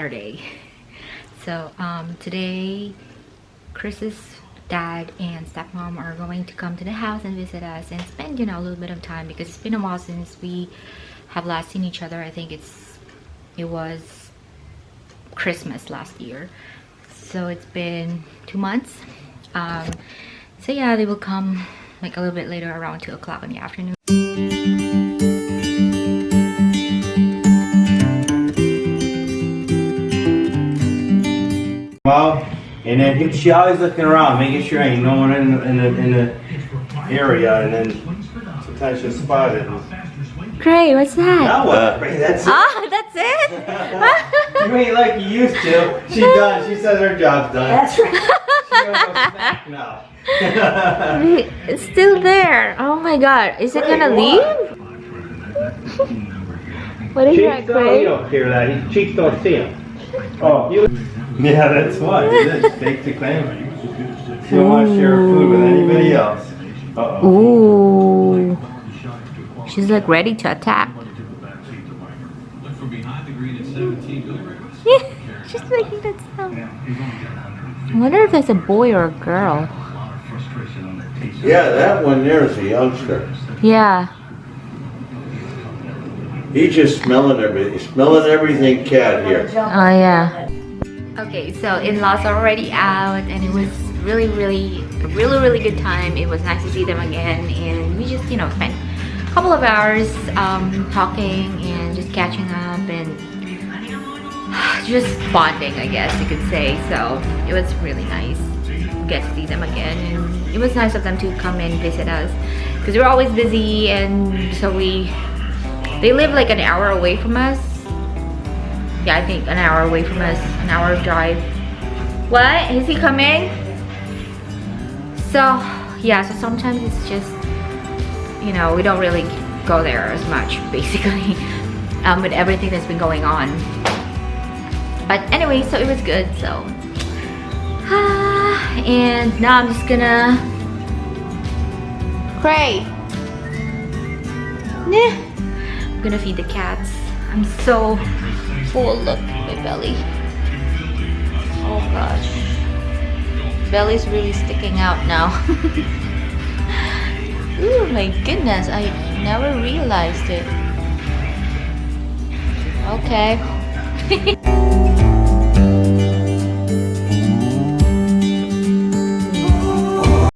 Saturday. So today Chris's dad and stepmom are going to come to the house and visit us and spend, you know, a little bit of time, because it's been a while since we have last seen each other. I think it was Christmas last year, so it's been 2 months. So yeah, they will come like a little bit later, around 2 o'clock in the afternoon. Well, and then she always looking around, making sure ain't no one in the area, and then sometimes she'll spot it. Gray, what's that? Now what? That's it. Ah, that's it? You ain't like you used to. She's done. She says her job's done. That's right. She gonna go snack now. It's still there. Oh my god. Is it gonna leave? What is that, Gray? You don't hear that. Cheeks don't see him. Oh, you. Yeah, that's what. It is. Take the claim. She don't want to share her food with anybody else. Uh-oh. Ooh. She's like ready to attack. She's making that sound. I wonder if it's a boy or a girl. Yeah, that one there is a youngster. Yeah. He's just smelling everything cat here. Oh yeah. Okay, so in-laws are already out, and it was really good time. It was nice to see them again, and we just, you know, spent a couple of hours talking and just catching up and just bonding, I guess you could say. So it was really nice to get to see them again, and it was nice of them to come and visit us, because we're always busy, and so they live like an hour away from us. Yeah, I think an hour away from us, an hour drive. What? Is he coming? So yeah, so sometimes it's just, you know, we don't really go there as much, basically, with everything that's been going on. But anyway, so it was good. So and now I'm just gonna pray. I'm gonna feed the cats. I'm so full. Look, my belly. Oh gosh, belly's really sticking out now. Ooh, my goodness, I never realized it. Okay.